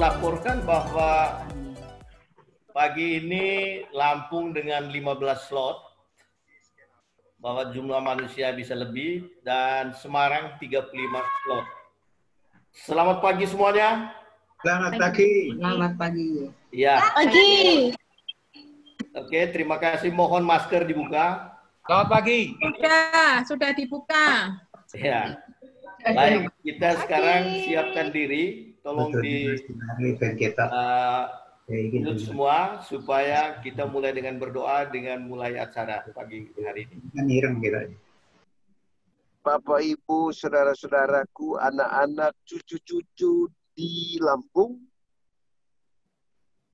laporkan bahwa pagi ini Lampung dengan 15 slot, bahwa jumlah manusia bisa lebih, dan Semarang 35 slot. Selamat pagi semuanya. Selamat pagi. Selamat pagi. Ya. Pagi. Oke, terima kasih. Mohon masker dibuka. Selamat pagi. Sudah dibuka. Ya. Baik, kita sekarang siapkan diri. Tolong mute semua supaya kita mulai dengan berdoa dengan mulai acara pagi hari ini. Bapak, Ibu, saudara-saudaraku, anak-anak, cucu-cucu di Lampung,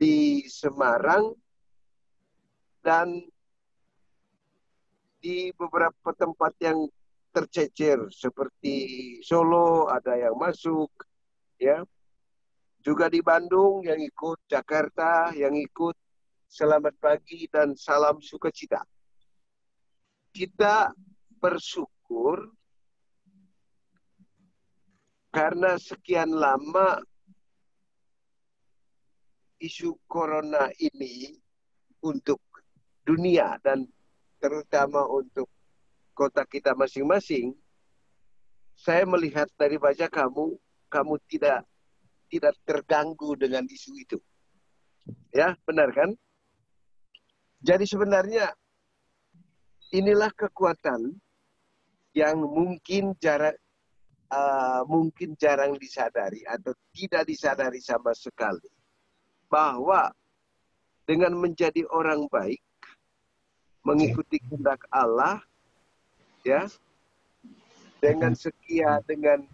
di Semarang, dan di beberapa tempat yang tercecer seperti Solo ada yang masuk, ya. Juga di Bandung yang ikut, Jakarta yang ikut. Selamat pagi dan salam sukacita. Kita bersyukur karena sekian lama isu corona ini untuk dunia dan terutama untuk kota kita masing-masing, saya melihat dari wajah kamu tidak terganggu dengan isu itu. Ya, benar kan? Jadi sebenarnya inilah kekuatan yang mungkin jarang disadari atau tidak disadari sama sekali. Bahwa dengan menjadi orang baik, mengikuti kehendak Allah, ya, dengan setia, dengan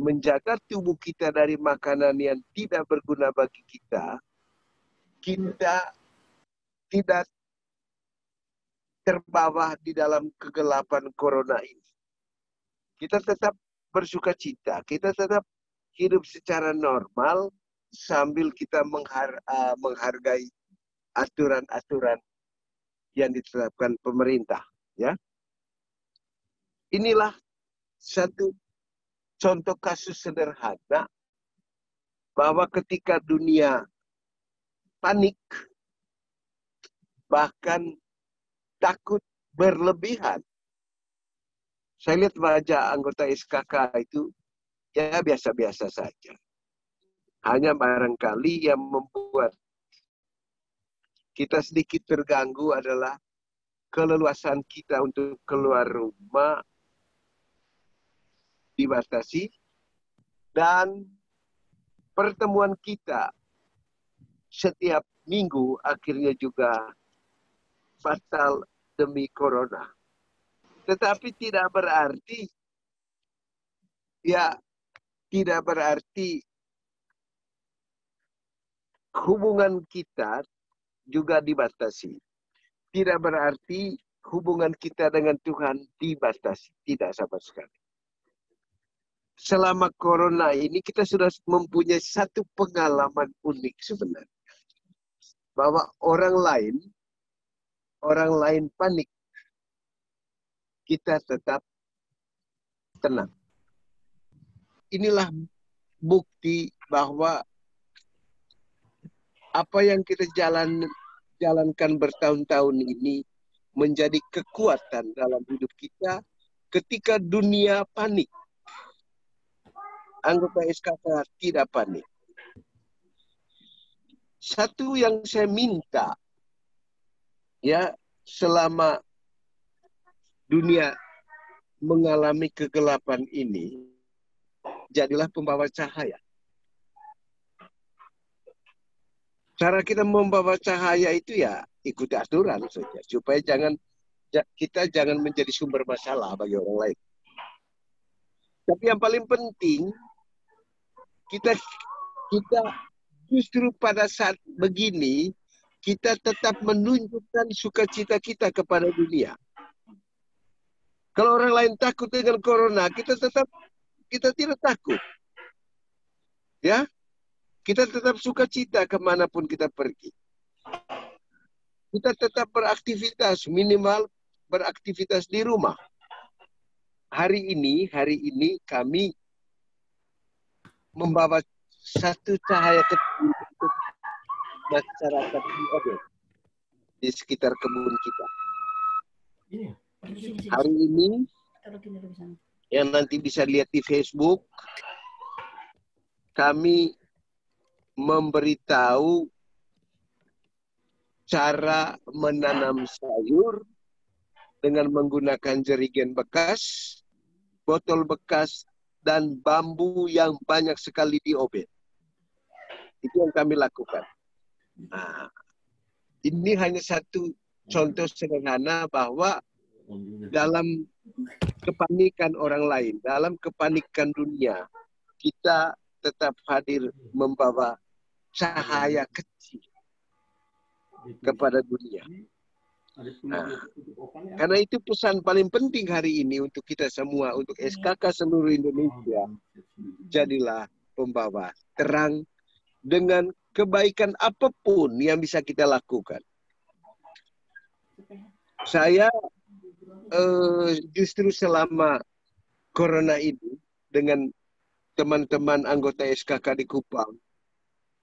menjaga tubuh kita dari makanan yang tidak berguna bagi kita, kita tidak terbawa di dalam kegelapan corona ini. Kita tetap bersuka cita, kita tetap hidup secara normal sambil kita menghargai aturan-aturan yang ditetapkan pemerintah, ya. Inilah satu contoh kasus sederhana bahwa ketika dunia panik, bahkan takut berlebihan. Saya lihat wajah anggota SKK itu ya biasa-biasa saja. Hanya barangkali yang membuat kita sedikit terganggu adalah keleluasan kita untuk keluar rumah dibatasi dan pertemuan kita setiap minggu akhirnya juga batal demi corona. Tetapi tidak berarti hubungan kita juga dibatasi. Tidak berarti hubungan kita dengan Tuhan dibatasi. Tidak sama sekali. Selama corona ini kita sudah mempunyai satu pengalaman unik sebenarnya. Bahwa orang lain panik. Kita tetap tenang. Inilah bukti bahwa apa yang kita jalankan bertahun-tahun ini menjadi kekuatan dalam hidup kita ketika dunia panik. Anggota SKK tidak panik. Satu yang saya minta, ya, selama dunia mengalami kegelapan ini, jadilah pembawa cahaya. Cara kita membawa cahaya itu ya ikuti aturan saja, supaya kita jangan menjadi sumber masalah bagi orang lain. Tapi yang paling penting, kita justru pada saat begini, kita tetap menunjukkan sukacita kita kepada dunia. Kalau orang lain takut dengan corona, kita tidak takut. Ya, kita tetap sukacita kemanapun kita pergi. Kita tetap beraktivitas, minimal beraktivitas di rumah. Hari ini kami membawa satu cahaya kecil untuk masyarakat di Obed, di sekitar kebun kita. Hari ini yang nanti bisa lihat di Facebook, kami memberitahu cara menanam sayur dengan menggunakan jerigen bekas, botol bekas, dan bambu yang banyak sekali di Obed. Itu yang kami lakukan. Nah, ini hanya satu contoh sederhana bahwa dalam kepanikan orang lain, dalam kepanikan dunia, kita tetap hadir membawa cahaya kecil kepada dunia. Nah, karena itu pesan paling penting hari ini untuk kita semua, untuk SKK seluruh Indonesia. Jadilah pembawa terang dengan kebaikan apapun yang bisa kita lakukan. Saya justru selama corona ini dengan teman-teman anggota SKK di Kupang,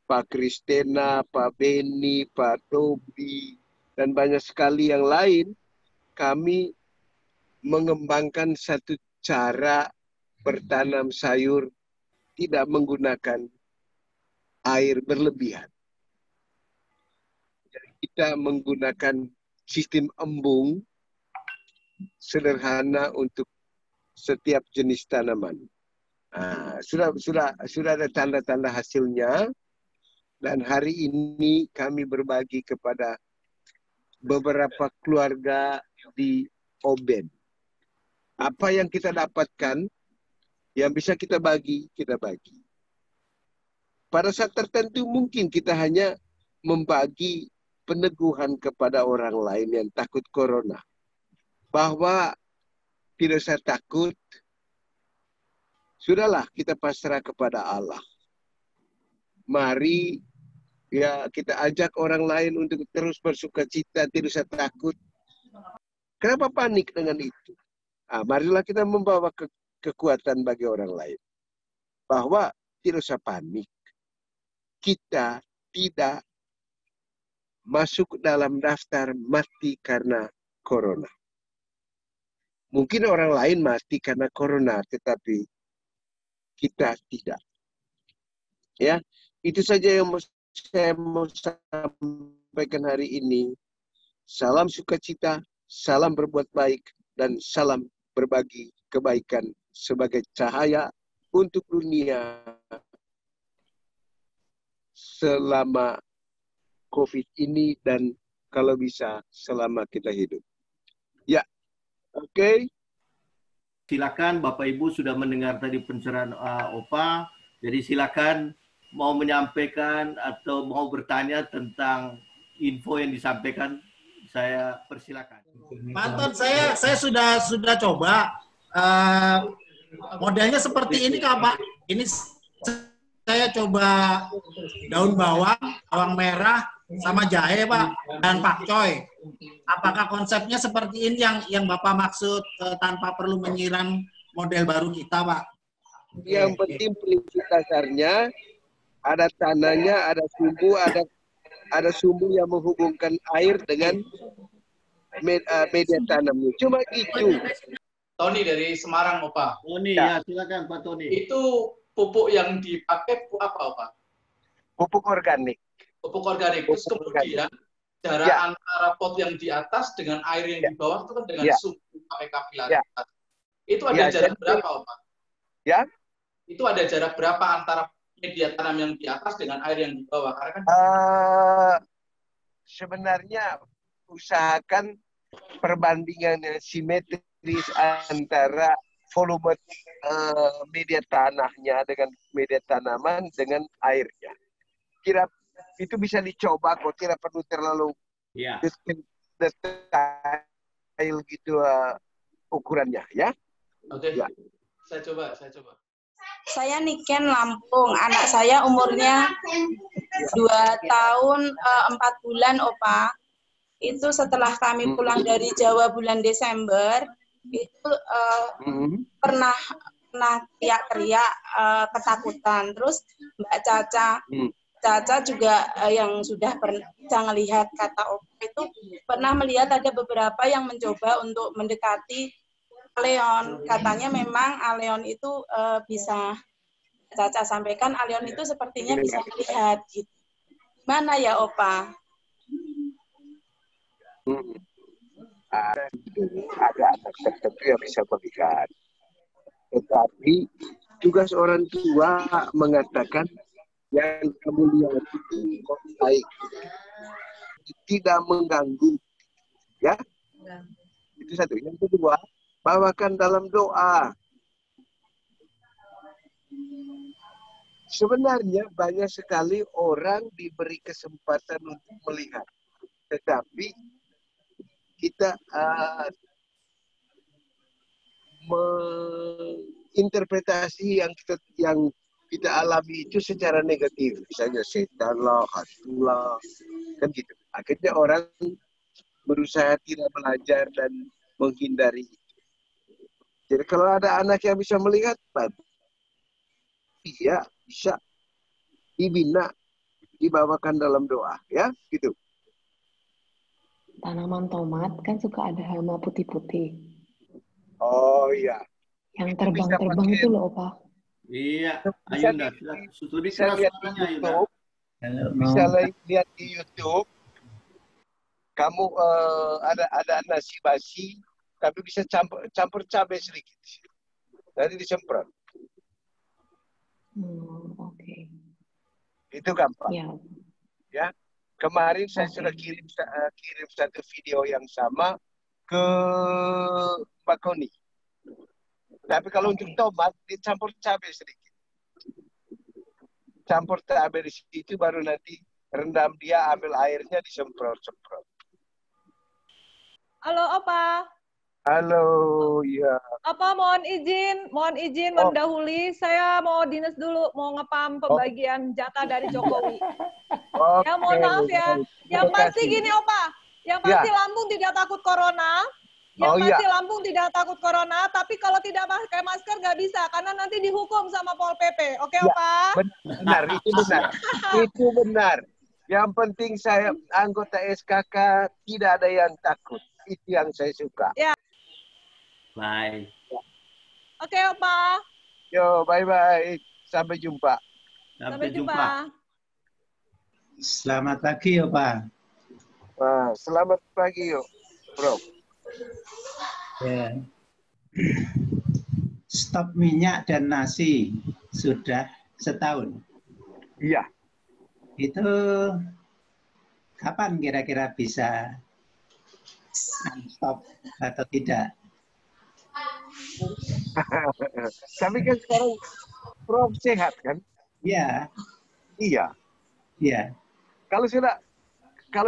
Pak Kristena, Pak Beni, Pak Tobi, dan banyak sekali yang lain, kami mengembangkan satu cara bertanam sayur tidak menggunakan air berlebihan. Jadi kita menggunakan sistem embung sederhana untuk setiap jenis tanaman. Nah, sudah ada tanda-tanda hasilnya, dan hari ini kami berbagi kepada beberapa keluarga di Obed. Apa yang kita dapatkan, yang bisa kita bagi, kita bagi. Pada saat tertentu mungkin kita hanya membagi peneguhan kepada orang lain yang takut corona. Bahwa tidak usah takut, sudahlah kita pasrah kepada Allah. Mari ya kita ajak orang lain untuk terus bersukacita, tidak usah takut. Kenapa panik dengan itu? Marilah kita membawa kekuatan bagi orang lain. Bahwa tidak usah panik. Kita tidak masuk dalam daftar mati karena corona. Mungkin orang lain mati karena corona, tetapi kita tidak. Ya, itu saja yang saya mau sampaikan hari ini. Salam sukacita, salam berbuat baik, dan salam berbagi kebaikan sebagai cahaya untuk dunia selama COVID ini dan kalau bisa selama kita hidup. Ya, oke. Silakan Bapak Ibu sudah mendengar tadi pencerahan Opa. Jadi silakan mau menyampaikan atau mau bertanya tentang info yang disampaikan, saya persilakan. Pak Anton, saya sudah coba modelnya seperti ini Kak Pak. Ini saya coba daun bawang merah sama jahe Pak dan pakcoy. Apakah konsepnya seperti ini yang Bapak maksud tanpa perlu menyiram model baru kita Pak? Yang penting prinsip dasarnya ada tanahnya, ada sumbu yang menghubungkan air dengan media tanamnya. Cuma itu. Tony dari Semarang, Opa. Tony, ya silakan Pak Tony. Itu pupuk yang dipakai pupuk apa, Opa? Pupuk organik. Pupuk organik. Terus kemudian jarak antara pot yang di atas dengan air yang di bawah itu kan dengan sumbu pakai kapilaritas. Itu ada jarak berapa, Opa? Ya. Itu ada jarak berapa antara media tanam yang di atas dengan air yang di bawah? Karena kan sebenarnya usahakan perbandingan yang simetris antara volume media tanahnya dengan media tanaman dengan airnya. Kira itu bisa dicoba kok, tidak perlu terlalu detail gitu ukurannya ya. Oke. Ya. Saya coba. Saya Niken Lampung. Anak saya umurnya 2 tahun 4 bulan, Opa. Itu setelah kami pulang dari Jawa bulan Desember, itu pernah pernah teriak-teriak ketakutan. Terus Mbak Caca juga yang sudah pernah melihat kata Opa itu pernah melihat ada beberapa yang mencoba untuk mendekati Aleon. Katanya memang Aleon itu bisa, Caca sampaikan Aleon itu sepertinya bisa melihat. Gitu. Gimana ya Opa? Ada anak tertentu yang bisa melihat. Tetapi tugas orang tua mengatakan yang kamu lihat itu baik, tidak mengganggu, ya. Itu satu. Yang kedua, bawakan dalam doa. Sebenarnya banyak sekali orang diberi kesempatan untuk melihat, tetapi kita menginterpretasi yang kita alami itu secara negatif, misalnya setan lah, hantu lah, kan gitu. Akhirnya orang berusaha tidak belajar dan menghindari itu. Jadi kalau ada anak yang bisa melihat, dia bisa dibina, dibawakan dalam doa, ya, gitu. Tanaman tomat kan suka ada hama putih-putih. Oh iya. Yang terbang-terbang itu loh, Opa. Iya, Bisa Ayunda. Lebih bisa keras lihat di suaranya, Ayunda. YouTube. Bisa lihat di YouTube. Kamu ada nasi basi, tapi bisa campur cabai sedikit. Nanti disemprot. Oke. Itu gampang. Ya. Ya. Kemarin saya sudah kirim satu video yang sama ke Mbak Koni. Tapi kalau untuk tomat, dicampur cabai sedikit. Campur cabai di situ, baru nanti rendam dia, ambil airnya, disemprot-semprot. Halo, Opa. Halo, ya. Apa mohon izin mendahului. Saya mau dinas dulu, mau ngepam pembagian jatah dari Jokowi. Ya mohon maaf ya. Yang pasti gini Opa, yang pasti Lampung tidak takut corona. Yang pasti Lampung tidak takut corona, tapi kalau tidak pakai masker nggak bisa, karena nanti dihukum sama Pol PP. Oke Opa? Benar, itu benar. Itu benar. Yang penting saya anggota SKK tidak ada yang takut. Itu yang saya suka. Ya. Bye. Oke, Opa. Yo, bye-bye. Sampai jumpa. Sampai jumpa. Selamat pagi, Opa. Wah, selamat pagi, yo, Bro. Ya. Stop minyak dan nasi sudah setahun. Iya. Itu kapan kira-kira bisa stop atau tidak? Tapi kan sekarang Prof sehat kan? Iya. Iya. Iya. Kalau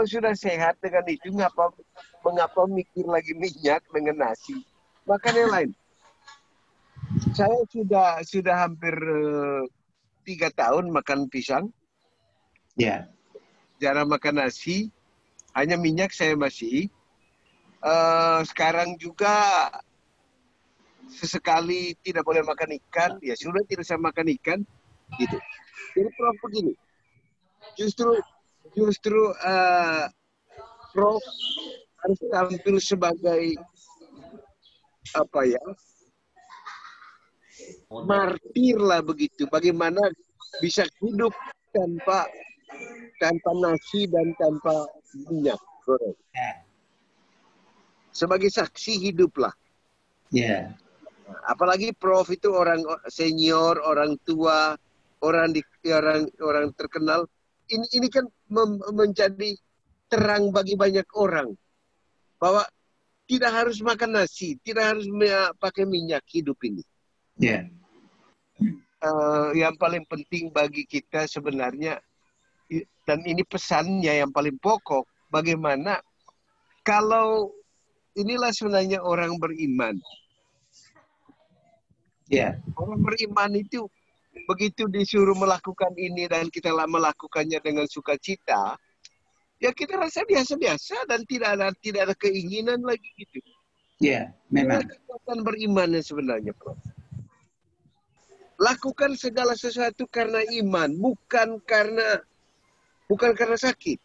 sudah sehat dengan itu, mengapa mikir lagi minyak dengan nasi? Makan yang lain. Saya sudah hampir 3 tahun makan pisang. Ya. Jarang makan nasi, hanya minyak saya masih. Sekarang juga sesekali tidak boleh makan ikan, ya sudah tidak usah makan ikan, gitu. Jadi Prof begini, justru Prof harus tampil sebagai martir lah begitu. Bagaimana bisa hidup tanpa nasi dan tanpa minyak goreng. Sebagai saksi hidup lah. Ya. Apalagi Prof itu orang senior, orang tua, orang terkenal. Ini kan menjadi terang bagi banyak orang bahwa tidak harus makan nasi, tidak harus pakai minyak hidup ini. Ya. Yang paling penting bagi kita sebenarnya, dan ini pesannya yang paling pokok, bagaimana kalau inilah sebenarnya orang beriman. Ya. Orang beriman itu begitu disuruh melakukan ini dan kita melakukannya dengan sukacita, ya kita rasa biasa-biasa dan tidak ada keinginan lagi gitu. Ya, memang. Kekuatan berimannya sebenarnya, Prof. lakukan segala sesuatu karena iman, bukan karena sakit.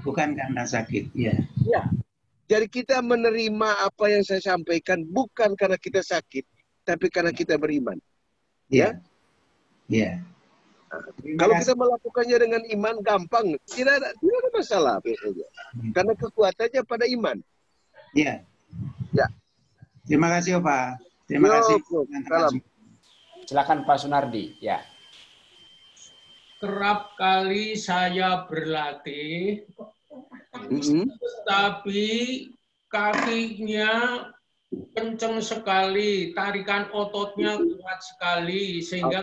Bukan karena sakit, ya. Ya. Jadi kita menerima apa yang saya sampaikan bukan karena kita sakit, tapi karena kita beriman. Ya. Ya. Kalau kita melakukannya dengan iman gampang, tidak ada masalah biasanya. Karena kekuatannya pada iman. Ya. Ya. Terima kasih, Pak. Terima kasih. Salam. Silakan Pak Sunardi. Ya. Kerap kali saya berlatih, tapi kakinya kenceng sekali, tarikan ototnya kuat sekali sehingga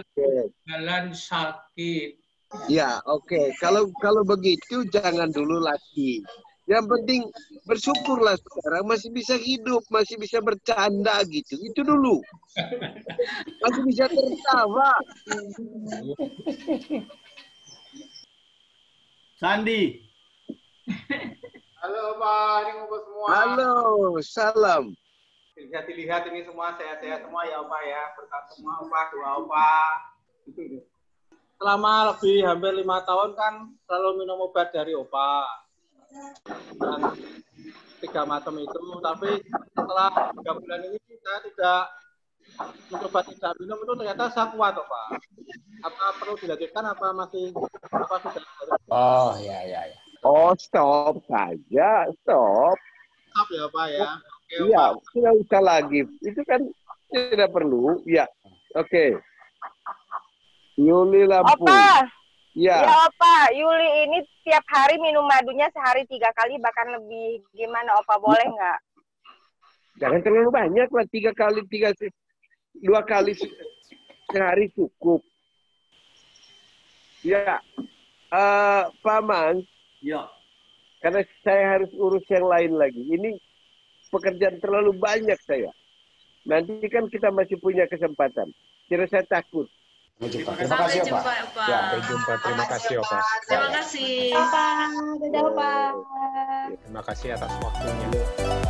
jalan sakit. Ya, oke. Kalau begitu jangan dulu lagi. Yang penting bersyukurlah sekarang masih bisa hidup, masih bisa bercanda gitu. Itu dulu. Masih bisa tertawa. Sandi. Halo Pak, ini ngumpul semua. Halo, salam. Bisa dilihat ini semua sehat-sehat semua ya Opa ya. Berkat semua Opa, doa Opa. Selama lebih hampir 5 tahun kan selalu minum obat dari Opa. Dan 3 macam itu, tapi setelah 3 bulan ini saya tidak mencoba tidak minum itu ternyata saya kuat Opa. Apa perlu dilanjutkan apa masih apa sudah harus? Oh ya. Oh, stop saja, stop. Stop ya Pak ya. Iya, tidak usah lagi. Itu kan tidak perlu. Ya, oke. Yuli Lampung. Opa. Ya. Ya Opa, Yuli ini tiap hari minum madunya sehari 3 kali bahkan lebih. Gimana Opa, boleh nggak? Jangan terlalu banyak lah, 2 kali sehari cukup. Ya, Pak Man. Ya. Karena saya harus urus yang lain lagi. Ini pekerjaan terlalu banyak saya. Nanti kan kita masih punya kesempatan. Kira saya takut. Terima kasih, Pak. Ya, sampai jumpa. Terima kasih, Opa. Terima kasih. Dadah, Opa. Terima kasih atas waktunya.